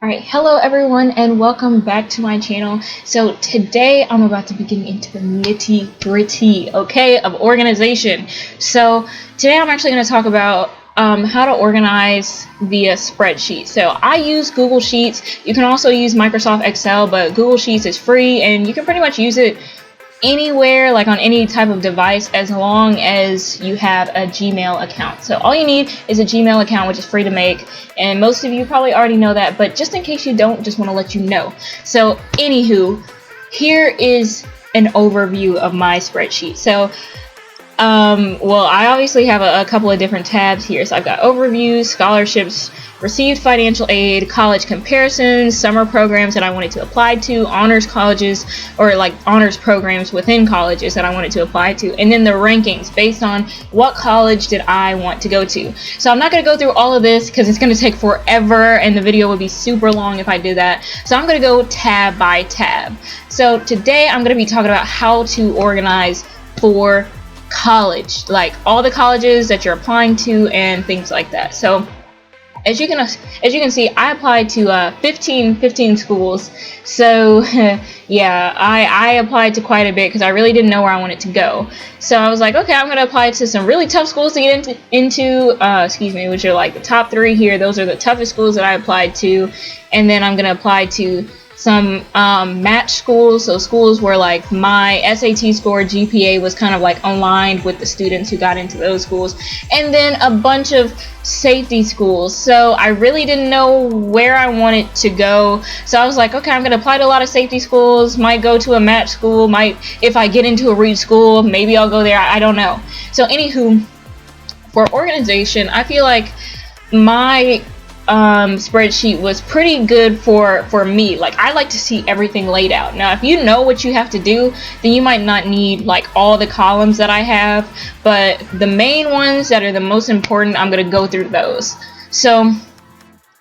Alright, hello everyone and welcome back to my channel. So today I'm about to be getting into the nitty gritty, okay, of organization. So today I'm actually going to talk about how to organize via spreadsheet. So I use Google Sheets. You can also use Microsoft Excel, but Google Sheets is free and you can pretty much use it anywhere, like on any type of device, as long as you have a Gmail account. So all you need is a Gmail account, which is free to make, and most of you probably already know that, but just in case you don't, just want to let you know. So anywho, here is an overview of my spreadsheet. So well, I obviously have a couple of different tabs here. So I've got overviews, scholarships, received financial aid, college comparisons, summer programs that I wanted to apply to, honors colleges, or like honors programs within colleges that I wanted to apply to, and then the rankings based on what college did I want to go to. So I'm not going to go through all of this because it's going to take forever and the video would be super long if I did that. So I'm going to go tab by tab. So today I'm going to be talking about how to organize for college, like all the colleges that you're applying to and things like that. So as you can see, I applied to 15 schools. So yeah, I applied to quite a bit because I really didn't know where I wanted to go. So I was like, okay, I'm going to apply to some really tough schools to get into which are like the top 3 here. Those are the toughest schools that I applied to. And then I'm going to apply to some match schools, so schools where like my SAT score GPA was kind of like aligned with the students who got into those schools, and then a bunch of safety schools. So I really didn't know where I wanted to go, so I was like, okay, I'm gonna apply to a lot of safety schools, might go to a match school, might, if I get into a read school, maybe I'll go there, I don't know. So anywho, for organization, I feel like my spreadsheet was pretty good for me. Like, I like to see everything laid out. Now if you know what you have to do, then you might not need like all the columns that I have, but the main ones that are the most important, I'm going to go through those. So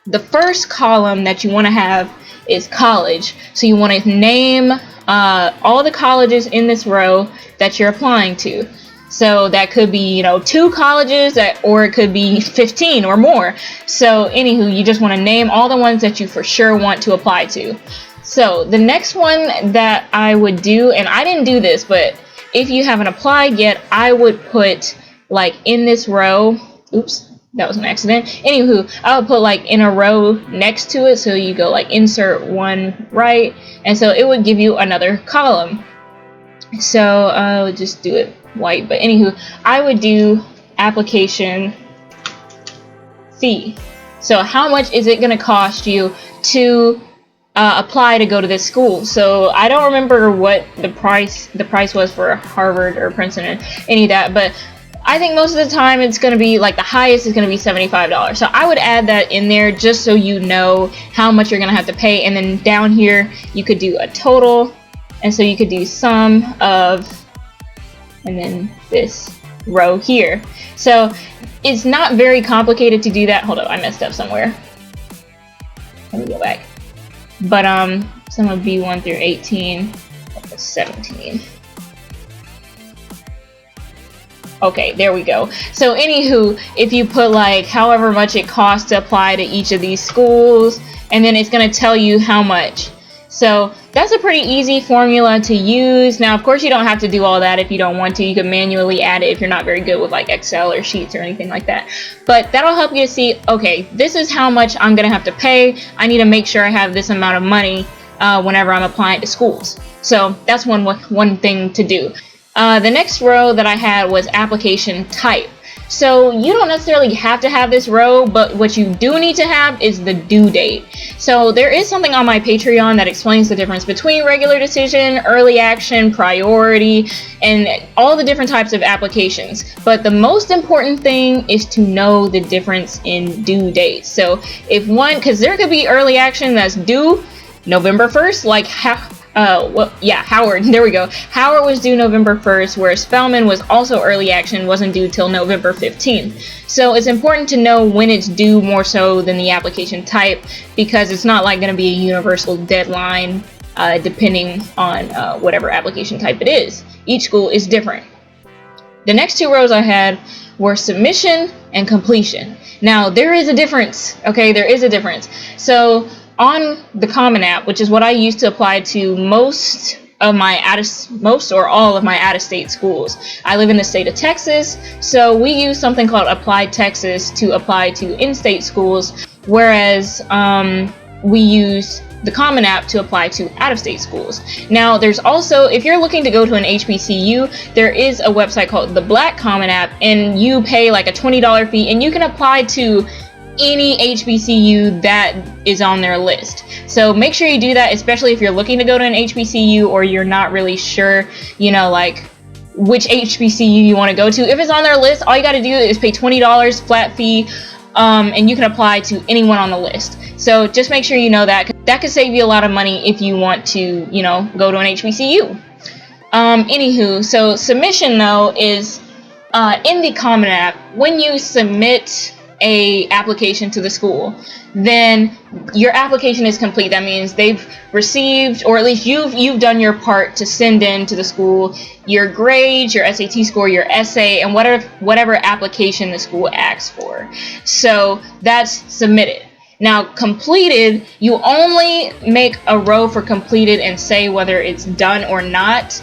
the first column that you want to have is college. So you want to name all the colleges in this row that you're applying to. So that could be, 2 colleges, or it could be 15 or more. So anywho, you just want to name all the ones that you for sure want to apply to. So the next one that I would do, and I didn't do this, but if you haven't applied yet, I would put like in this row, oops, that was an accident. Anywho, I would put like in a row next to it. So you go like insert one right, and so it would give you another column. So I'll just do it white, but anywho, I would do application fee. So how much is it going to cost you to apply to go to this school? So I don't remember what the price was for Harvard or Princeton or any of that, but I think most of the time it's going to be like the highest is going to be $75. So I would add that in there just so you know how much you're going to have to pay. And then down here you could do a total, and so you could do sum of, and then this row here. So it's not very complicated to do that. Hold up, I messed up somewhere. Let me go back. But some of B1 through 18, 17. Okay, there we go. So anywho, if you put like however much it costs to apply to each of these schools, and then it's going to tell you how much. So that's a pretty easy formula to use. Now, of course, you don't have to do all that if you don't want to. You can manually add it if you're not very good with like Excel or Sheets or anything like that. But that'll help you to see, okay, this is how much I'm going to have to pay. I need to make sure I have this amount of money whenever I'm applying to schools. So that's one thing to do. The next row that I had was application type. So you don't necessarily have to have this row, but what you do need to have is the due date. So there is something on my Patreon that explains the difference between regular decision, early action, priority, and all the different types of applications. But the most important thing is to know the difference in due dates. So if one, because there could be early action that's due November 1st, like Howard, there we go. Howard was due November 1st, whereas Spelman was also early action, wasn't due till November 15th. So it's important to know when it's due more so than the application type, because it's not like going to be a universal deadline depending on whatever application type it is. Each school is different. The next 2 rows I had were submission and completion. Now, there is a difference, okay? There is a difference. So on the Common App, which is what I use to apply to most or all of my out-of-state schools. I live in the state of Texas, so we use something called Applied Texas to apply to in-state schools, whereas we use the Common App to apply to out-of-state schools. Now, there's also, if you're looking to go to an HBCU, there is a website called the Black Common App, and you pay like a $20 fee, and you can apply to any HBCU that is on their list. So make sure you do that, especially if you're looking to go to an HBCU or you're not really sure, you know, like which HBCU you want to go to. If it's on their list, all you got to do is pay $20 flat fee, and you can apply to anyone on the list. So just make sure you know that. That could save you a lot of money if you want to, you know, go to an HBCU. Anywho, so submission though is in the Common App. When you submit a application to the school, then your application is complete. That means they've received, or at least you've done your part to send in to the school your grades, your SAT score, your essay, and whatever application the school asks for. So that's submitted. Now, completed, you only make a row for completed and say whether it's done or not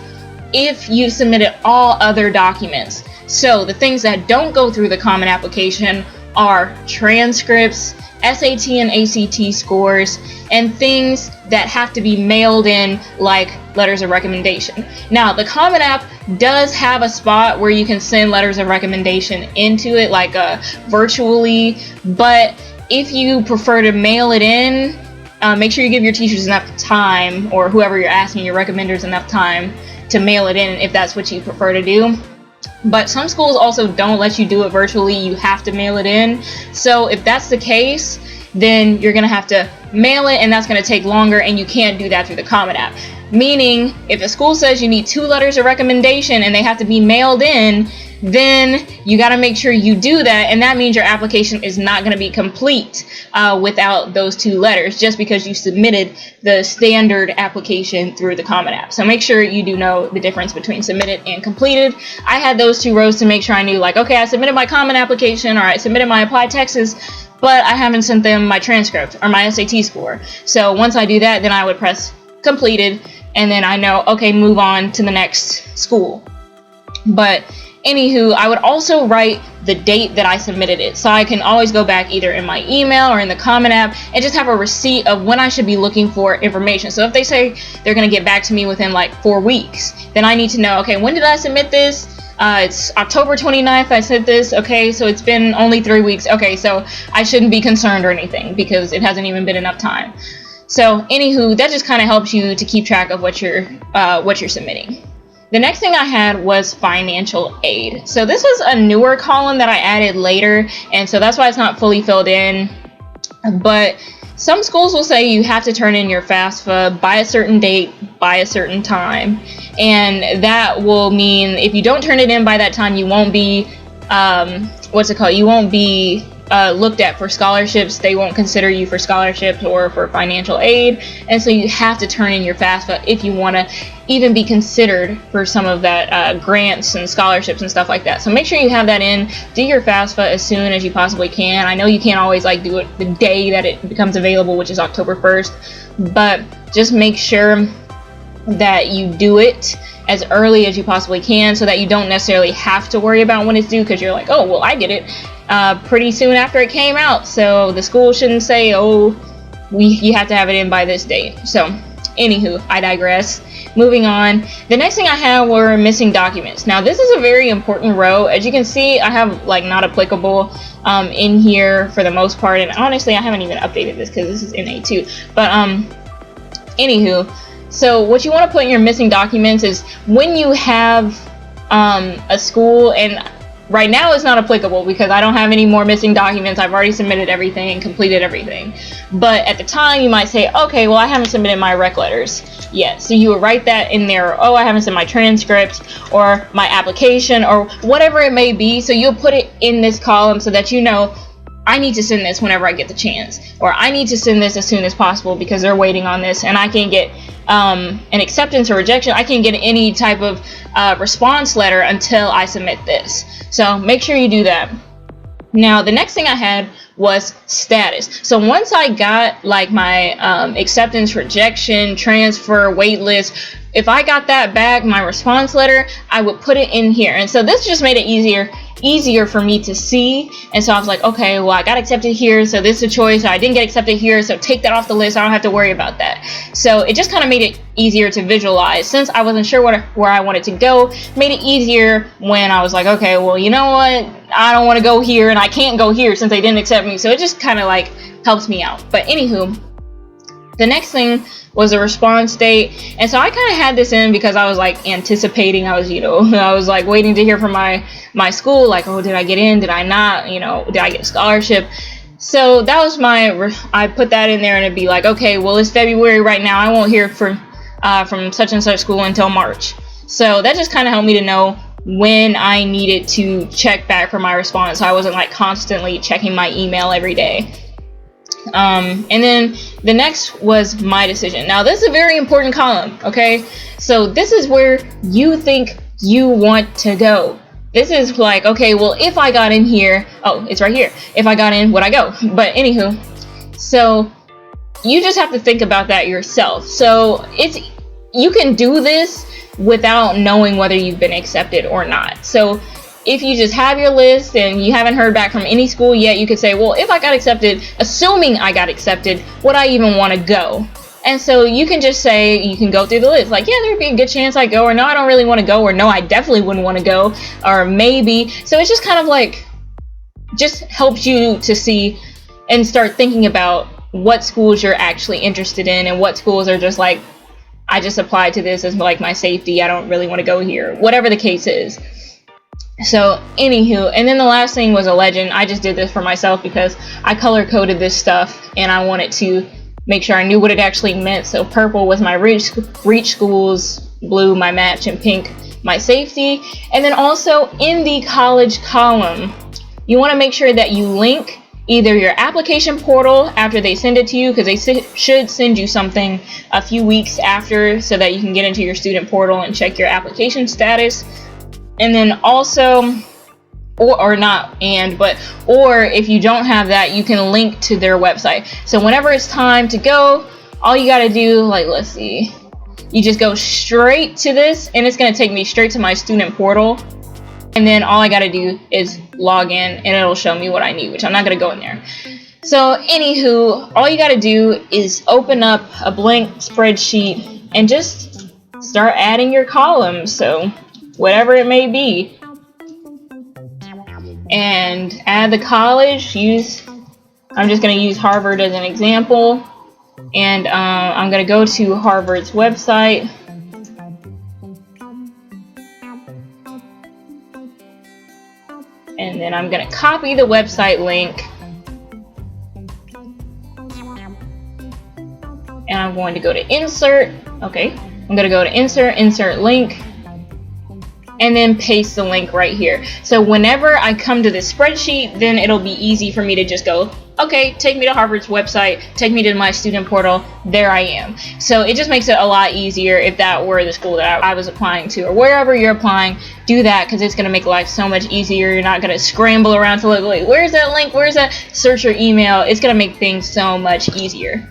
if you submitted all other documents. So the things that don't go through the Common Application are transcripts, SAT and ACT scores, and things that have to be mailed in, like letters of recommendation. Now, the Common App does have a spot where you can send letters of recommendation into it, like virtually, but if you prefer to mail it in, make sure you give your teachers enough time, or whoever you're asking, your recommenders, enough time to mail it in if that's what you prefer to do. But some schools also don't let you do it virtually. You have to mail it in. So if that's the case, then you're going to have to mail it, and that's going to take longer, and you can't do that through the Common App. Meaning, if the school says you need 2 letters of recommendation and they have to be mailed in, then you got to make sure you do that, and that means your application is not going to be complete without those 2 letters, just because you submitted the standard application through the Common App. So make sure you do know the difference between submitted and completed. I had those 2 rows to make sure I knew, like, okay, I submitted my Common Application, or I submitted my Applied Texas, but I haven't sent them my transcript or my SAT score. So once I do that, then I would press completed, and then I know, okay, move on to the next school. But anywho, I would also write the date that I submitted it, so I can always go back either in my email or in the Common App and just have a receipt of when I should be looking for information. So if they say they're going to get back to me within like 4 weeks, then I need to know, okay, when did I submit this? It's October 29th I sent this. Okay, so it's been only 3 weeks. Okay, so I shouldn't be concerned or anything because it hasn't even been enough time. So anywho, that just kind of helps you to keep track of what you're submitting. The next thing I had was financial aid. So this was a newer column that I added later, and so that's why it's not fully filled in. But some schools will say you have to turn in your FAFSA by a certain date, by a certain time, and that will mean if you don't turn it in by that time, you won't be You won't be looked at for scholarships. They won't consider you for scholarships or for financial aid, and so you have to turn in your FAFSA if you want to even be considered for some of that grants and scholarships and stuff like that. So make sure you have that in. Do your FAFSA as soon as you possibly can. I know you can't always like do it the day that it becomes available, which is October 1st, but just make sure that you do it as early as you possibly can so that you don't necessarily have to worry about when it's due, because you're like, oh, well, I get it pretty soon after it came out, so the school shouldn't say, oh, you have to have it in by this date. So anywho, I digress. Moving on, the next thing I had were missing documents. Now this is a very important row. As you can see, I have like not applicable in here for the most part, and honestly I haven't even updated this because this is in A2. But anywho, so what you want to put in your missing documents is when you have a school, and right now it's not applicable because I don't have any more missing documents. I've already submitted everything and completed everything. But at the time you might say, okay, well, I haven't submitted my rec letters yet. So you would write that in there, oh, I haven't sent my transcript or my application or whatever it may be. So you'll put it in this column so that you know, I need to send this whenever I get the chance, or I need to send this as soon as possible because they're waiting on this, and I can get an acceptance or rejection. I can't get any type of response letter until I submit this. So make sure you do that. Now, the next thing I had was status. So once I got like my acceptance, rejection, transfer, wait list, if I got that back, my response letter, I would put it in here. And so this just made it easier for me to see. And so I was like, okay, well, I got accepted here, so this is a choice. I didn't get accepted here, so take that off the list. I don't have to worry about that. So it just kind of made it easier to visualize. Since I wasn't sure where I wanted to go, made it easier when I was like, okay, well, you know what, I don't want to go here and I can't go here since they didn't accept me. So it just kind of like helps me out. But anywho, the next thing was a response date. And so I kind of had this in because I was like anticipating. I was like waiting to hear from my school, like, oh, did I get in? Did I not? Did I get a scholarship? So that was I put that in there, and it'd be like, okay, well, it's February right now. I won't hear from such and such school until March. So that just kind of helped me to know when I needed to check back for my response. So I wasn't like constantly checking my email every day. And then the next was my decision. Now, this is a very important column, okay? So this is where you think you want to go. This is like, okay, well, if I got in here, oh, it's right here. If I got in, would I go? But anywho, so you just have to think about that yourself. So you can do this without knowing whether you've been accepted or not. So if you just have your list and you haven't heard back from any school yet, you could say, well, if I got accepted, assuming I got accepted, would I even want to go? And so you can just say, you can go through the list. Like, yeah, there'd be a good chance I go, or no, I don't really want to go, or no, I definitely wouldn't want to go, or maybe. So it's just kind of like, just helps you to see and start thinking about what schools you're actually interested in and what schools are just like, I just applied to this as like my safety. I don't really want to go here, whatever the case is. So anywho, and then the last thing was a legend. I just did this for myself because I color coded this stuff and I wanted to make sure I knew what it actually meant. So purple was my reach schools, blue my match, and pink my safety. And then also in the college column, you want to make sure that you link either your application portal after they send it to you, because they should send you something a few weeks after so that you can get into your student portal and check your application status. And then also, or if you don't have that, you can link to their website. So whenever it's time to go, all you got to do, like, let's see, you just go straight to this, and it's going to take me straight to my student portal. And then all I got to do is log in, and it'll show me what I need, which I'm not going to go in there. So anywho, all you got to do is open up a blank spreadsheet and just start adding your columns. So whatever it may be, and add the college. I'm just going to use Harvard as an example, and I'm going to go to Harvard's website, and then I'm going to copy the website link, and I'm going to go to insert. Okay, I'm going to go to insert link, and then paste the link right here. So whenever I come to this spreadsheet, then it'll be easy for me to just go, okay, take me to Harvard's website, take me to my student portal, there I am. So it just makes it a lot easier if that were the school that I was applying to, or wherever you're applying, do that, because it's going to make life so much easier. You're not going to scramble around to look, wait, where's that link, where's that, search your email. It's going to make things so much easier.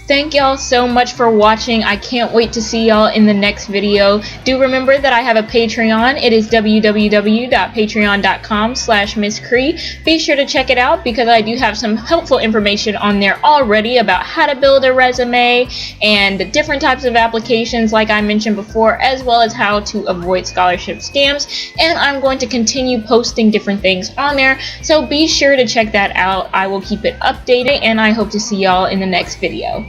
Thank y'all so much for watching. I can't wait to see y'all in the next video. Do remember that I have a Patreon. It is www.patreon.com/MissCree. Be sure to check it out because I do have some helpful information on there already about how to build a resume and the different types of applications like I mentioned before, as well as how to avoid scholarship scams. And I'm going to continue posting different things on there, so be sure to check that out. I will keep it updated, and I hope to see y'all in the next video.